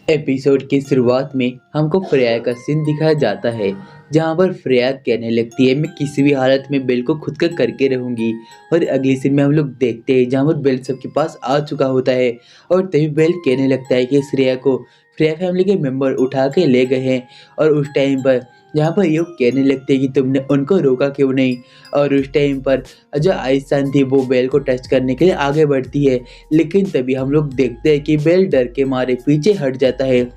Episode की शुरुआत में हमको फ्रेया का सीन दिखाया जाता है जहाँ पर फ्रेया कहने लगती है मैं किसी भी हालत में बेल को खुद का करके रहूंगी। और अगली सीन में हम लोग देखते हैं जहाँ पर बेल सबके पास आ चुका होता है और तभी बेल कहने लगता है कि श्रेया को फ्रेया फैमिली के मेंबर उठा के ले गए हैं। और उस टाइम पर जहाँ पर यूँ कहने लगते हैं कि तुमने उनको रोका क्यों नहीं। और उस टाइम पर जो आइसान थी वो बेल को टच करने के लिए आगे बढ़ती है, लेकिन तभी हम लोग देखते हैं कि बेल डर के मारे पीछे हट जाता है।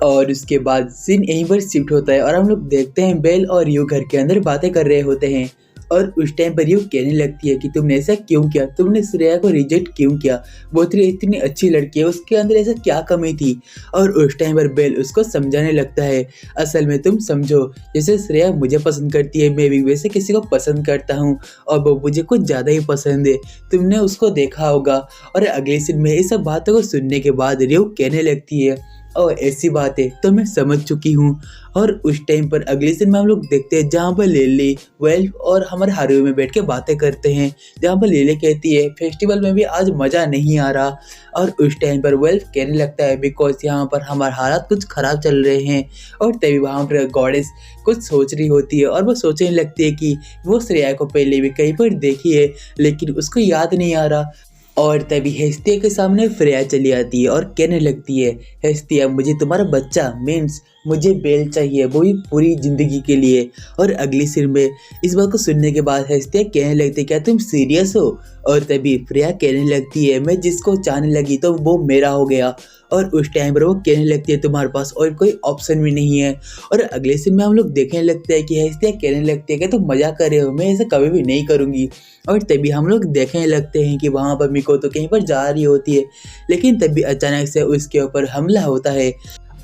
और उसके बाद सीन यहीं पर शिफ्ट होता है और हम लोग देखते हैं बेल और यू घर के अंदर बातें कर रहे होते हैं। और उस टाइम पर यू कहने लगती है कि तुमने ऐसा क्यों किया, तुमने श्रेया को रिजेक्ट क्यों किया, वो तेरी इतनी अच्छी लड़की है, उसके अंदर ऐसा क्या कमी थी। और उस टाइम पर बेल उसको समझाने लगता है असल में तुम समझो, जैसे श्रेया मुझे पसंद करती है मैं भी वैसे किसी को पसंद करता हूँ और वो मुझे कुछ ज़्यादा ही पसंद है, तुमने उसको देखा होगा। और अगले सीन में इस सब बातों को सुनने के बाद रियो कहने लगती है और ऐसी बात है तो मैं समझ चुकी हूँ। और उस टाइम पर अगले दिन में हम लोग देखते हैं जहाँ पर लिली वेल्फ और हमारे हारू में बैठ के बातें करते हैं, जहाँ पर लिली कहती है फेस्टिवल में भी आज मज़ा नहीं आ रहा। और उस टाइम पर वेल्फ कहने लगता है बिकॉज यहाँ पर हमारे हालात कुछ ख़राब चल रहे हैं। और तभी वहाँ पर गॉडेस कुछ सोच रही होती है और वो सोचने लगती है कि वो श्रेया को पहले भी कहीं पर देखी है लेकिन उसको याद नहीं आ रहा। और तभी हेस्तिया के सामने फ्रेया चली आती है और कहने लगती है हेस्तिया मुझे तुम्हारा बच्चा मीन्स मुझे बेल चाहिए, वो भी पूरी ज़िंदगी के लिए। और अगली सीन में इस बात को सुनने के बाद हेस्तिया कहने लगती है क्या तुम सीरियस हो। और तभी फ्रेया कहने लगती है मैं जिसको चाहने लगी तो वो मेरा हो गया। और उस टाइम पर वो कहने लगती है तुम्हारे पास और कोई ऑप्शन भी नहीं है। और अगले सीन में हम लोग देखने लगते हैं कि हेस्तिया कहने लगती है कि तुम मजाक कर रहे हो, मैं ऐसा कभी भी नहीं करूँगी। और तभी हम लोग देखने लगते हैं कि वहाँ पर मिको तो कहीं पर जा रही होती है, लेकिन तभी अचानक से उसके ऊपर हमला होता है।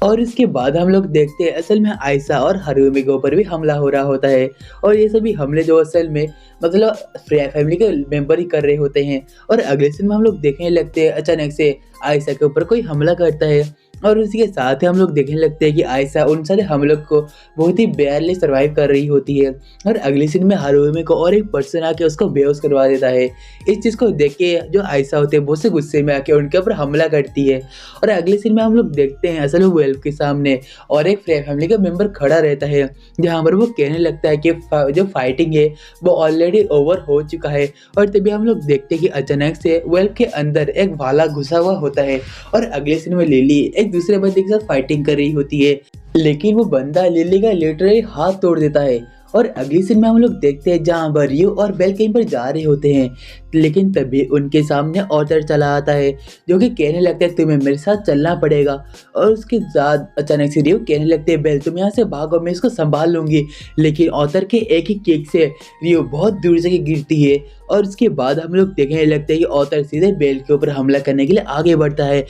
और इसके बाद हम लोग देखते हैं असल में आयशा और हारुमी के ऊपर भी हमला हो रहा होता है। और ये सभी हमले जो असल में मतलब फ्रेया फैमिली के मेंबर ही कर रहे होते हैं। और अगले सीन में हम लोग देखने लगते हैं अचानक से आयशा के ऊपर कोई हमला करता है और उसी के साथ ही हम लोग देखने लगते हैं कि आयशा उन सारे हमलों को बहुत ही बेयरली सर्वाइव कर रही होती है। और अगले सीन में हारुमी को और एक पर्सन आके उसको बेहोश करवा देता है। इस चीज़ को देख के जो आयशा होती है बहुत से गुस्से में आके उनके ऊपर हमला करती है। और अगले सीन में हम लोग देखते हैं असल में वेल्फ के सामने और एक फ्रेया फैमिली का मेंबर खड़ा रहता है जहाँ पर वो कहने लगता है कि जो फाइटिंग है वो ऑलरेडी ओवर हो चुका है। और तभी हम लोग देखते हैं कि अचानक से वेल्फ के अंदर एक भाला घुसा हुआ होता है और अगले सीन में लिली एक दूसरे बंदे के साथ फाइटिंग कर रही होती है, लेकिन वो बंदा लिली का लिटरली हाथ तोड़ देता है। और अगली सीन में हम लोग देखते हैं जहाँ पर रियो और बेल कहीं पर जा रहे होते हैं, लेकिन तभी उनके सामने ऑथर चला आता है जो कि कहने लगता है तुम्हें मेरे साथ चलना पड़ेगा। और उसके बाद अचानक से रियो कहने लगते हैं बेल तुम यहाँ से भागो मैं इसको संभाल लूँगी, लेकिन ऑथर के एक ही किक से रियो बहुत दूर से गिरती है। और उसके बाद हम लोग देखने लगते हैं कि ऑथर सीधे बेल के ऊपर हमला करने के लिए आगे बढ़ता है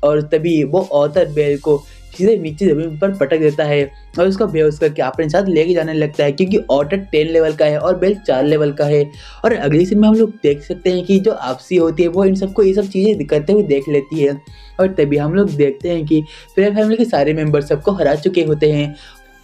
और तभी वो ऑथर बेल को सीधे नीचे जमीन पर पटक देता है और उसको बेहोश करके अपने साथ लेके जाने लगता है क्योंकि ऑटर 10 लेवल का है और बेल 4 लेवल का है। और अगली सीन में हम लोग देख सकते हैं कि जो आपसी होती है वो इन सबको ये सब चीज़ें करते हुए देख लेती है। और तभी हम लोग देखते हैं कि फ्रेया फैमिली के सारे मेंबर सबको हरा चुके होते हैं।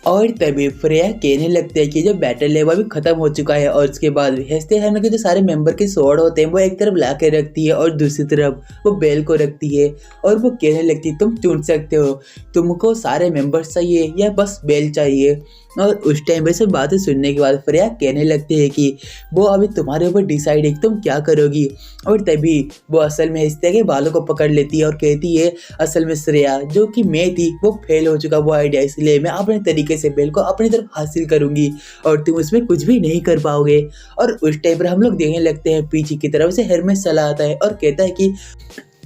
और तभी फ्रेया कहने लगते हैं कि जो बैटल है वो भी खत्म हो चुका है। और उसके बाद हेस्तिया फैमिली के जो सारे मेंबर के स्वॉर्ड होते हैं वो एक तरफ ला के रखती है और दूसरी तरफ वो बेल को रखती है और वो कहने लगती है तुम चुन सकते हो, तुमको सारे मेंबर्स चाहिए या बस बेल चाहिए। और उस टाइम पे सब बातें सुनने के बाद फ्रेया कहने लगती है कि वो अभी तुम्हारे ऊपर डिसाइड है कि तुम क्या करोगी। और तभी वो असल में हेस्तिया के बालों को पकड़ लेती है और कहती है असल में श्रेया जो कि मैं थी वो फेल हो चुका वो आइडिया, इसलिए मैं अपने तरीके से बेल को अपनी तरफ हासिल करूंगी और तुम उसमें कुछ भी नहीं कर पाओगे। और उस टाइम पर हम लोग देखने लगते हैं पीछे की तरफ से हेरमेस चला आता है और कहता है कि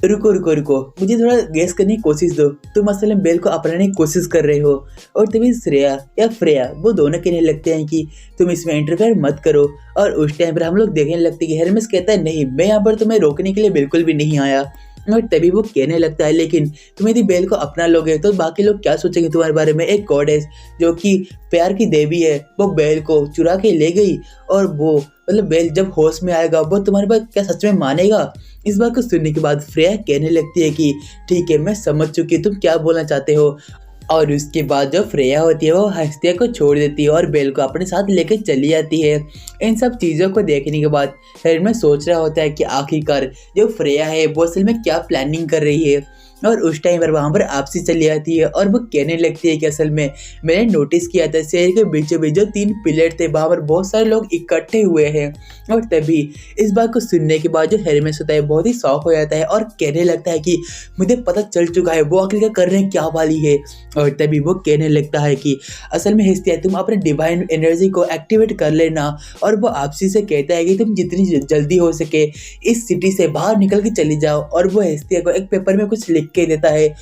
रुको रुको रुको मुझे थोड़ा गेस करने की कोशिश दो, तुम असल में बेल को अपनाने की कोशिश कर रहे हो। और तभी श्रेया या फ्रेया वो दोनों कहने लगते हैं कि तुम इसमें इंटरफेयर मत करो। और उस टाइम पर हम लोग देखने लगते हैं कि हेरमेस कहता है नहीं मैं यहाँ पर तुम्हें रोकने के लिए बिल्कुल भी नहीं आया। और तभी वो कहने लगता है लेकिन तुम यदि बेल को अपना लोगे तो बाकी लोग क्या सोचेंगे तुम्हारे बारे में। एक गॉडेस जो कि प्यार की देवी है वो बेल को चुरा के ले गई और वो मतलब बेल जब होश में आएगा वो तुम्हारी बात क्या सच में मानेगा। इस बात को सुनने के बाद फ्रेया कहने लगती है कि ठीक है मैं समझ चुकी तुम क्या बोलना चाहते हो। और उसके बाद जो फ्रेया होती है वो हेस्तिया को छोड़ देती है और बेल को अपने साथ लेकर चली जाती है। इन सब चीज़ों को देखने के बाद हेरमेस सोच रहा होता है कि आखिरकार जो फ्रेया है वो असल में क्या प्लानिंग कर रही है। और उस टाइम पर वहाँ पर आपसी चली आती है और वो कहने लगती है कि असल में मैंने नोटिस किया था शहर के बीचों बीच जो 3 पिलर थे वहाँ पर बहुत सारे लोग इकट्ठे हुए हैं। और तभी इस बात को सुनने के बाद जो हेरमेस होता है बहुत ही शॉक हो जाता है और कहने लगता है कि मुझे पता चल चुका है वो आखिर कर रहे हैं क्या वाली है। और तभी वो कहने लगता है कि असल में हिस्सा तुम अपने डिवाइन एनर्जी को एक्टिवेट कर लेना। और वो आपसी से कहता है कि तुम जितनी जल्दी हो सके इस सिटी से बाहर निकल के चली जाओ। और वो हिस्सा को एक पेपर में कुछ लिख के देता है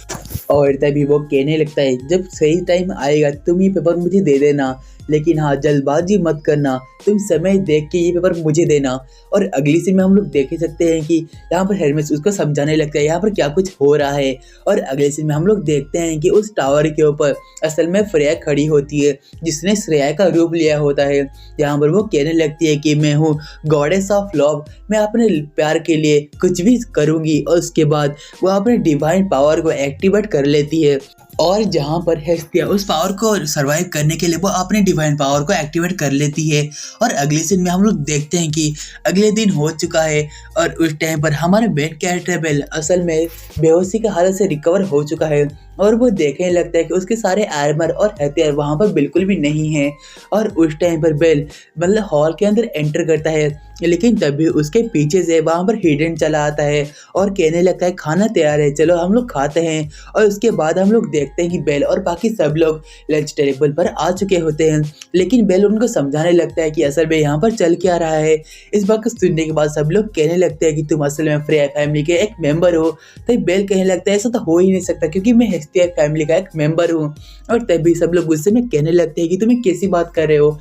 और तभी वो कहने लगता है जब सही टाइम आएगा तुम ये पेपर मुझे दे देना, लेकिन हाँ जल्दबाजी मत करना, तुम समय देख के ये पेपर मुझे देना। और अगली सीन में हम लोग देख ही सकते हैं कि यहाँ पर हेरमेस उसको समझाने लगता है यहाँ पर क्या कुछ हो रहा है। और अगले सीन में हम लोग देखते हैं कि उस टावर के ऊपर असल में फ्रेया खड़ी होती है जिसने श्रेया का रूप लिया होता है। यहाँ पर वो कहने लगती है कि मैं हूँ गॉडेस ऑफ लव, मैं अपने प्यार के लिए कुछ भी करूँगी। और उसके बाद वो अपने डिवाइन पावर को एक्टिवेट कर लेती है और जहाँ पर हेस्टिया उस पावर को सरवाइव करने के लिए वो अपने डिवाइन पावर को एक्टिवेट कर लेती है। और अगले सीन में हम लोग देखते हैं कि अगले दिन हो चुका है और उस टाइम पर हमारे मेन कैरेक्टर बेल असल में बेहोशी की हालत से रिकवर हो चुका है और वो देखने लगता है कि उसके सारे आर्मर और हथियार वहाँ पर बिल्कुल भी नहीं है। और उस टाइम पर बेल मतलब हॉल के अंदर एंटर करता है, लेकिन तभी उसके पीछे से वहाँ पर हिडन चला आता है और कहने लगता है खाना तैयार है, चलो हम लोग खाते हैं। और उसके बाद हम लोग देखते हैं कि बेल और बाकी सब लोग लंच टेबल पर आ चुके होते हैं, लेकिन बेल उनको समझाने लगता है कि असल में यहाँ पर चल क्या रहा है। इस बात को सुनने के बाद सब लोग कहने लगते हैं कि तुम असल में फ्रेया फैमिली के एक मेंबर हो। तभी बेल कहने लगता है ऐसा तो हो ही नहीं सकता क्योंकि मैं हेस्टिया फैमिली का एक मेंबर हूँ। और तभी सब लोग गुस्से में कहने लगते हैं कि तुम्हें कैसी बात कर रहे हो,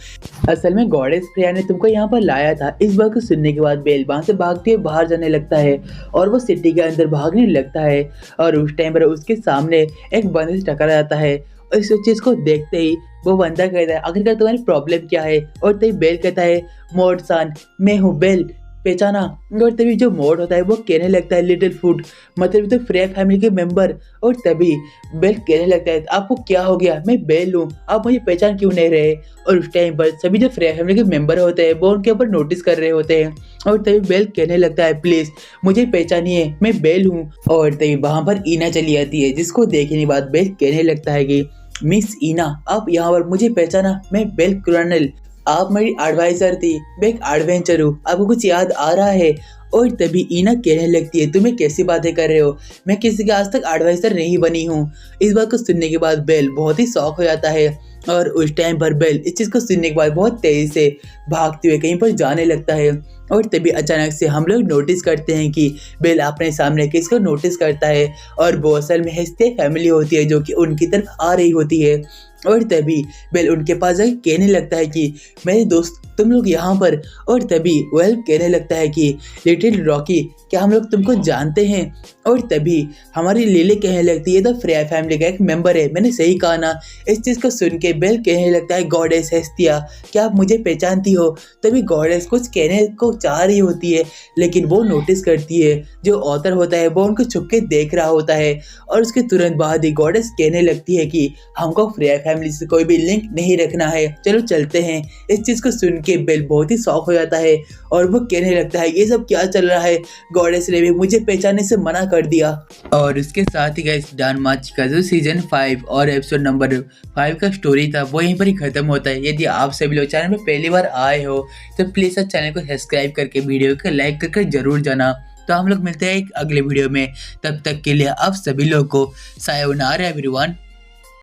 असल में गॉडेस फ्रेया ने तुमको यहाँ पर लाया था। इस बात को सुनने के बाद बेल वहाँ से भागते हुए बाहर जाने लगता है और वो सिटी के अंदर भागने लगता है। और उस टाइम पर उसके सामने एक बंदे से टकरा जाता है और इस चीज़ को देखते ही वो बंदा कहता है आखिरकार तुम्हारी प्रॉब्लम क्या है। और तभी बेल कहता है मोड-सान, मैं हूँ बेल, पहचाना। और तभी जो मोड होता है वो कहने लगता है लिटिल फुट, मतलब तो फ्रेया फैमिली के मेंबर। और तभी बेल कहने लगता है आपको क्या हो गया, मैं बेल हूँ, आप मुझे पहचान क्यों नहीं रहे। और उस टाइम पर सभी जो फ्रेया फैमिली के मेंबर होते हैं वो उनके ऊपर नोटिस कर रहे होते हैं। और तभी बेल कहने लगता है प्लीज़ मुझे पहचानिए, मैं बेल हूँ। और तभी वहाँ पर ईना चली आती है जिसको देखने के बाद बेल कहने लगता है कि मिस ईना आप यहाँ पर मुझे पहचाना, मैं बेल क्रॉनल, आप मेरी एडवाइजर थी, मैं एक एडवेंचर हूँ, आपको कुछ याद आ रहा है। और तभी ईना कहने लगती है तुम्हें कैसी बातें कर रहे हो, मैं किसी के आज तक एडवाइजर नहीं बनी हूँ। इस बात को सुनने के बाद बेल बहुत ही शॉक हो जाता है और उस टाइम पर बेल इस चीज़ को सुनने के बाद बहुत तेज़ी से भागते हुए कहीं पर जाने लगता है। और तभी अचानक से हम लोग नोटिस करते हैं कि बेल अपने सामने किसको नोटिस करता है और वो असल में हेस्टिया फैमिली होती है जो कि उनकी तरफ आ रही होती है। और तभी बेल उनके पास जाकर कहने लगता है कि मेरे दोस्त तुम लोग यहाँ पर। और तभी वेल कहने लगता है कि लिटिल रॉकी क्या हम लोग तुमको जानते हैं। और तभी हमारी लिली कहने लगती है तो फ्रेया फैमिली का एक मेंबर है, मैंने सही कहा ना। इस चीज़ को सुन के बेल कहने लगता है गॉडेस हेस्टिया क्या आप मुझे पहचानती हो। तभी गॉडेस कुछ कहने को चाह रही होती है लेकिन वो नोटिस करती है जो ऑथर होता है वो उनको छुप के देख रहा होता है। और उसके तुरंत बाद ही गॉडेस कहने लगती है कि हमको फ्रेया फैमिली से कोई भी लिंक नहीं रखना है, चलो चलते हैं। इस चीज़ को सुन के बेल बहुत ही शॉक हो जाता है और वो कहने लगता है ये सब क्या चल रहा है, गॉडेस ने भी मुझे पहचानने से मना कर दिया। और उसके साथ ही गाइस डॉन मार्च का जो सीजन 5 और एपिसोड नंबर 5 का स्टोरी था वो यहीं पर ही खत्म होता है। यदि आप सभी लोग चैनल में पहली बार आए हो तो प्लीज़ चैनल को सब्सक्राइब करके वीडियो को लाइक करके जरूर जाना। तो हम लोग मिलते हैं एक अगले वीडियो में, तब तक के लिए आप सभी लोग को सायोनारा एवरीवन।